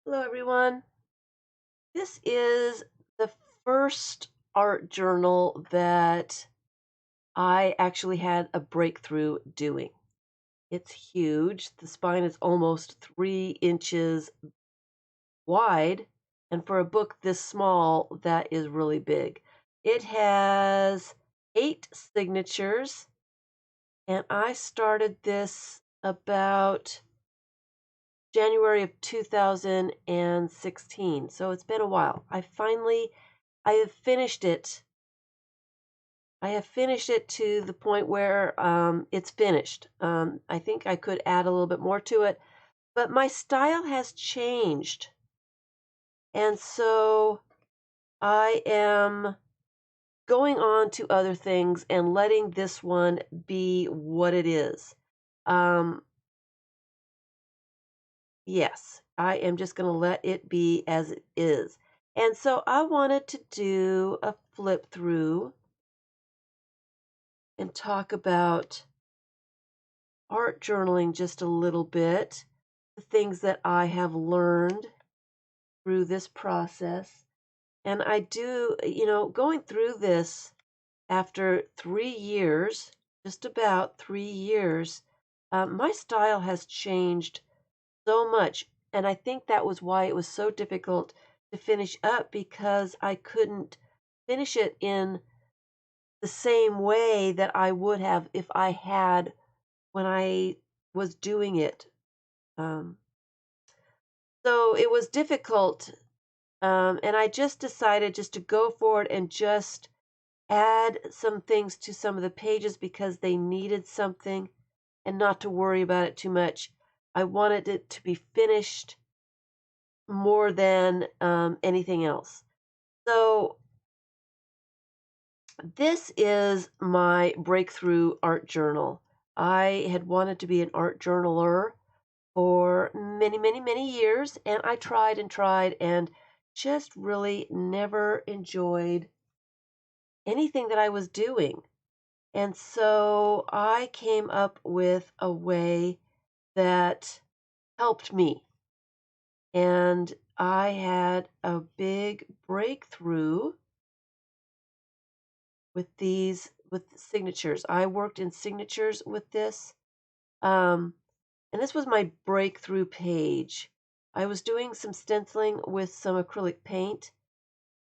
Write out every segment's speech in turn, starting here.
Hello, everyone. This is the first art journal that I actually had a breakthrough doing. It's huge. The spine is almost 3 inches wide, and for a book this small, that is really big. It has 8 signatures, and I started this about January of 2016. So it's been a while. I have finished it. I have finished it to the point where it's finished. I think I could add a little bit more to it, but my style has changed. And so I am going on to other things and letting this one be what it is. Um, yes, I am just going to let it be as it is. And so I wanted to do a flip through and talk about art journaling just a little bit, the things that I have learned through this process. And I do, going through this after 3 years, just about 3 years, my style has changed so much. And I think that was why it was so difficult to finish up because I couldn't finish it in the same way that I would have if I had when I was doing it. Um, so it was difficult, and I just decided just to go for it and just add some things to some of the pages because they needed something and not to worry about it too much. I wanted it to be finished more than anything else. So this is my breakthrough art journal. I had wanted to be an art journaler for many, many, many years, and I tried and just really never enjoyed anything that I was doing. And so I came up with a way that helped me. And I had a big breakthrough with signatures. I worked in signatures with this. Um, and this was my breakthrough page. I was doing some stenciling with some acrylic paint,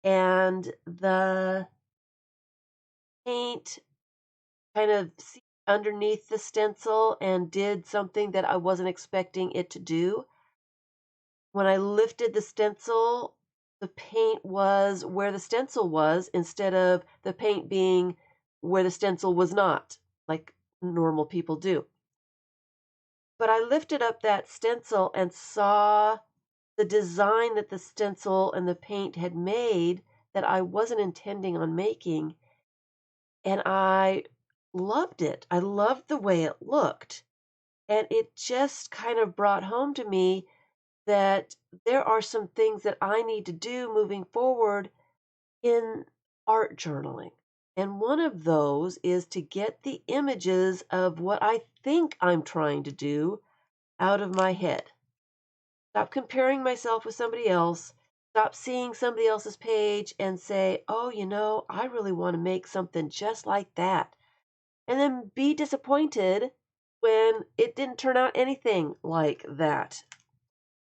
and the paint kind of seeped underneath the stencil and did something that I wasn't expecting it to do. When I lifted the stencil, the paint was where the stencil was instead of the paint being where the stencil was not, like normal people do. But I lifted up that stencil and saw the design that the stencil and the paint had made that I wasn't intending on making, and I loved it. I loved the way it looked. And it just kind of brought home to me that there are some things that I need to do moving forward in art journaling. And one of those is to get the images of what I think I'm trying to do out of my head. Stop comparing myself with somebody else. Stop seeing somebody else's page and say, oh, I really want to make something just like that. And then be disappointed when it didn't turn out anything like that.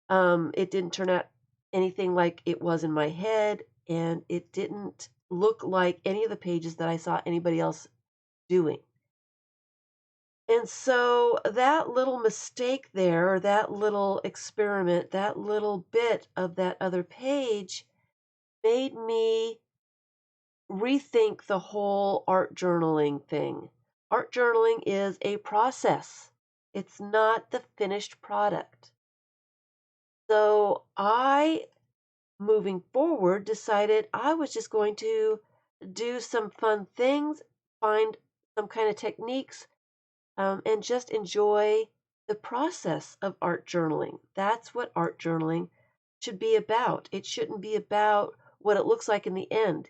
It didn't turn out anything like it was in my head, and it didn't look like any of the pages that I saw anybody else doing. And so that little mistake there, or that little experiment, that little bit of that other page made me rethink the whole art journaling thing. Art journaling is a process, it's not the finished product. So moving forward, decided I was just going to do some fun things, find some kind of techniques, and just enjoy the process of art journaling. That's what art journaling should be about. It shouldn't be about what it looks like in the end.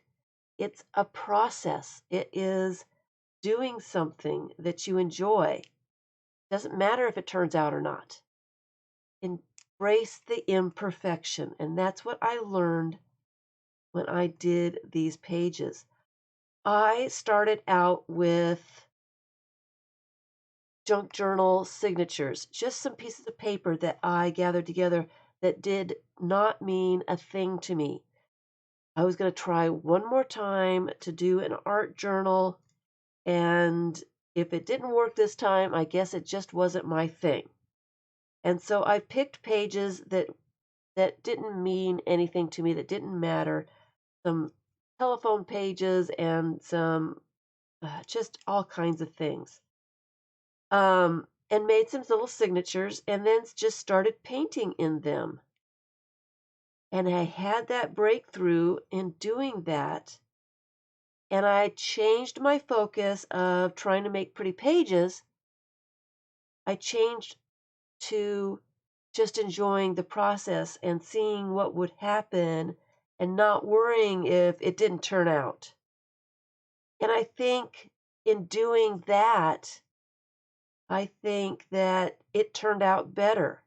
It's a process. It is doing something that you enjoy. Doesn't matter if it turns out or not. And embrace the imperfection. And that's what I learned when I did these pages. I started out with junk journal signatures, just some pieces of paper that I gathered together that did not mean a thing to me. I was going to try one more time to do an art journal, and if it didn't work this time, I guess it just wasn't my thing. And so I picked pages that didn't mean anything to me, that didn't matter, some telephone pages and some just all kinds of things. And made some little signatures and then just started painting in them. And I had that breakthrough in doing that. And I changed my focus of trying to make pretty pages. I changed to just enjoying the process and seeing what would happen and not worrying if it didn't turn out. And I think in doing that, I think that it turned out better.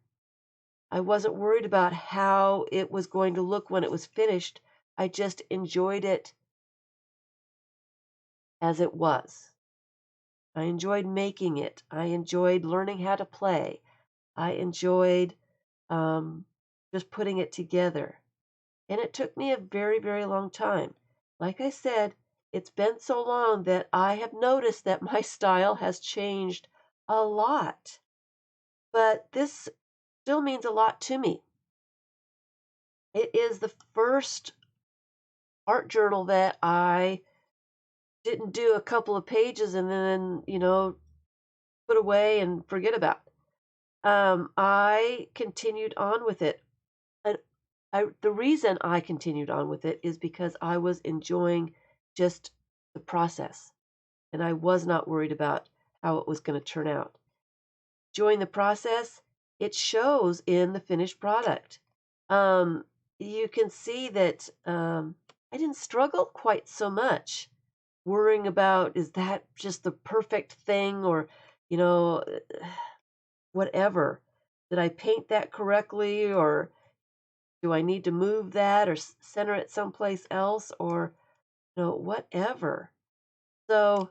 I wasn't worried about how it was going to look when it was finished. I just enjoyed it as it was. I enjoyed making it. I enjoyed learning how to play. I enjoyed um, just putting it together. And it took me a very, very long time. Like I said, it's been so long that I have noticed that my style has changed a lot. But this still means a lot to me. It is the first art journal that I didn't do a couple of pages and then, put away and forget about. I continued on with it. And the reason I continued on with it is because I was enjoying just the process and I was not worried about how it was going to turn out. Enjoying the process, it shows in the finished product. Um, you can see that I didn't struggle quite so much worrying about is that just the perfect thing or, you know, whatever. Did I paint that correctly or do I need to move that or center it someplace else or, whatever. So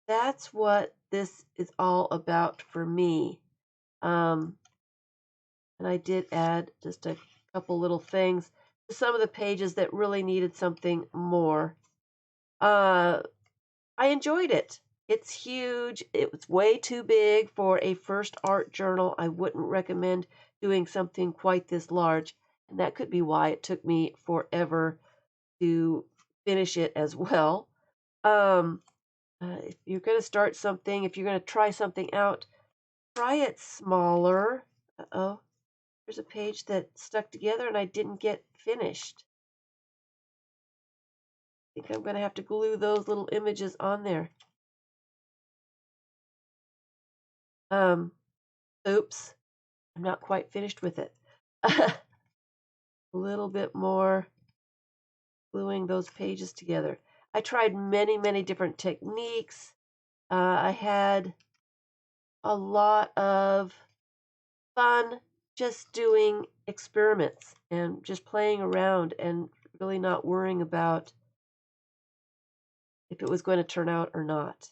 that's what this is all about for me. Um, and I did add just a couple little things to some of the pages that really needed something more. Uh, I enjoyed it. It's huge. It was way too big for a first art journal. I wouldn't recommend doing something quite this large, and that could be why it took me forever to finish it as well. Um, if you're going to start something, if you're going to try something out, try it smaller. Uh-oh, there's a page that stuck together and I didn't get finished. I think I'm going to have to glue those little images on there. Um, oops, I'm not quite finished with it. A little bit more gluing those pages together. I tried many, many different techniques. I had a lot of fun just doing experiments and just playing around and really not worrying about if it was going to turn out or not.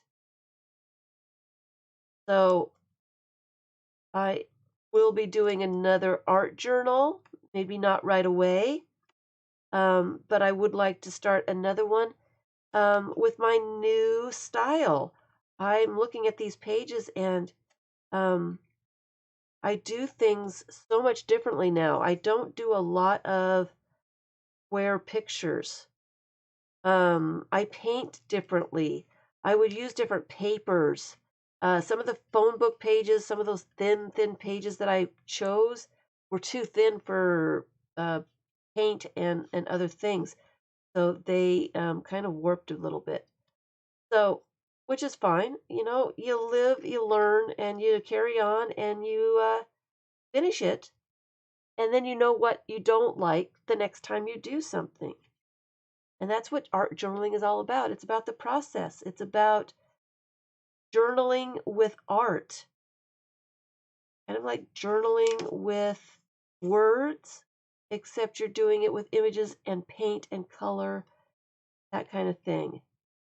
So I will be doing another art journal, maybe not right away, but I would like to start another one with my new style. I'm looking at these pages and um, I do things so much differently now. I don't do a lot of square pictures. I paint differently. I would use different papers. Some of the phone book pages, some of those thin, thin pages that I chose were too thin for uh, paint and other things. So they kind of warped a little bit. So, which is fine. You live, you learn, and you carry on and you finish it. And then you know what you don't like the next time you do something. And that's what art journaling is all about. It's about the process, it's about journaling with art. kind of like journaling with words, except you're doing it with images and paint and color, that kind of thing.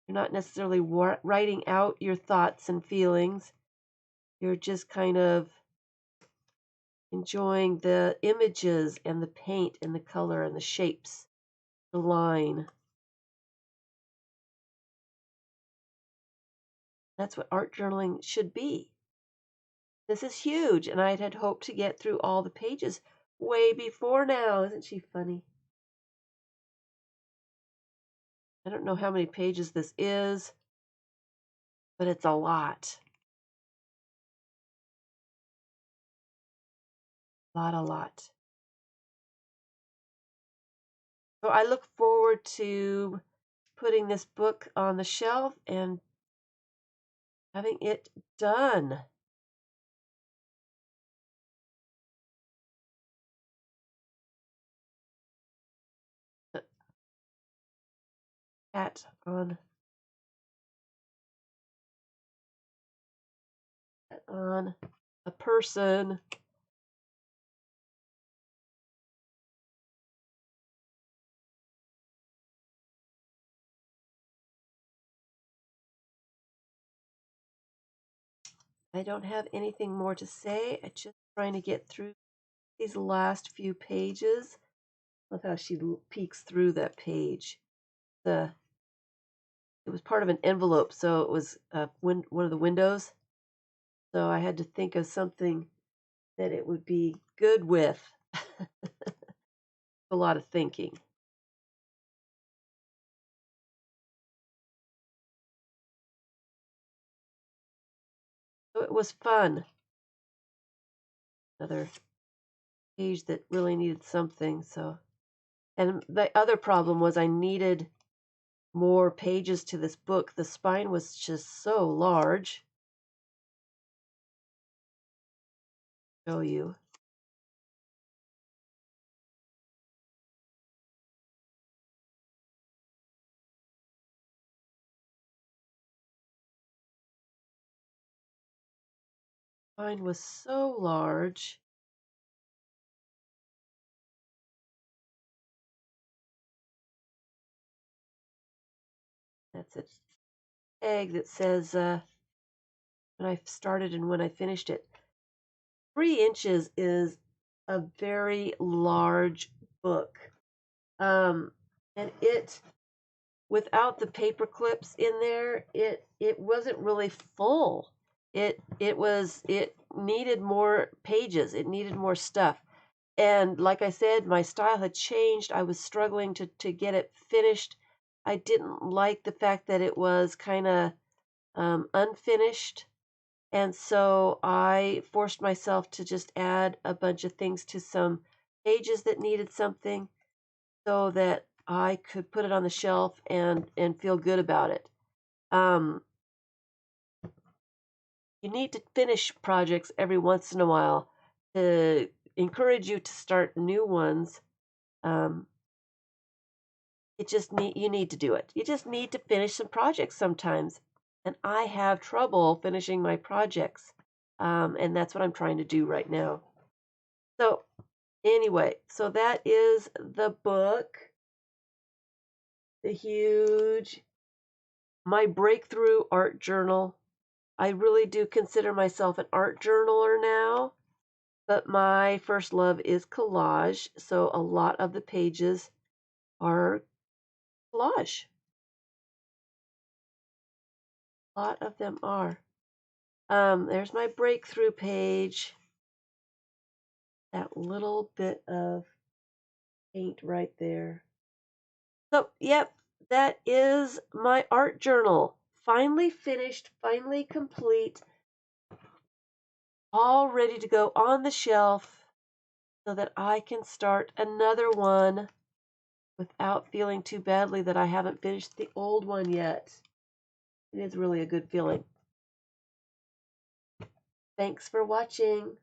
You're not necessarily writing out your thoughts and feelings. You're just kind of enjoying the images and the paint and the color and the shapes, the line. That's what art journaling should be. This is huge, and I had hoped to get through all the pages way before now. Isn't she funny? I don't know how many pages this is, but it's a lot. A lot. So I look forward to putting this book on the shelf and having it done. The cat on a person. I don't have anything more to say. I'm just trying to get through these last few pages. Love how she peeks through that page. It was part of an envelope, so it was one of the windows. So I had to think of something that it would be good with. A lot of thinking. So it was fun. Another page that really needed something. So, and the other problem was I needed more pages to this book. The spine was just so large. Show you. Spine was so large. That's an egg that says when I started and when I finished it. 3 inches is a very large book. And it, without the paper clips in there, it wasn't really full. It needed more pages. It needed more stuff. And like I said, my style had changed. I was struggling to get it finished. I didn't like the fact that it was kind of unfinished. And so I forced myself to just add a bunch of things to some pages that needed something so that I could put it on the shelf and feel good about it. Um, you need to finish projects every once in a while to encourage you to start new ones. Um, you need to do it. You just need to finish some projects sometimes, and I have trouble finishing my projects, and that's what I'm trying to do right now. So anyway, so that is the book, the huge my breakthrough art journal. I really do consider myself an art journaler now, but my first love is collage, so a lot of the pages are collage. A lot of them are. There's my breakthrough page. That little bit of paint right there. So, yep, that is my art journal. Finally finished, finally complete, all ready to go on the shelf so that I can start another one without feeling too badly that I haven't finished the old one yet. It is really a good feeling. Thanks for watching.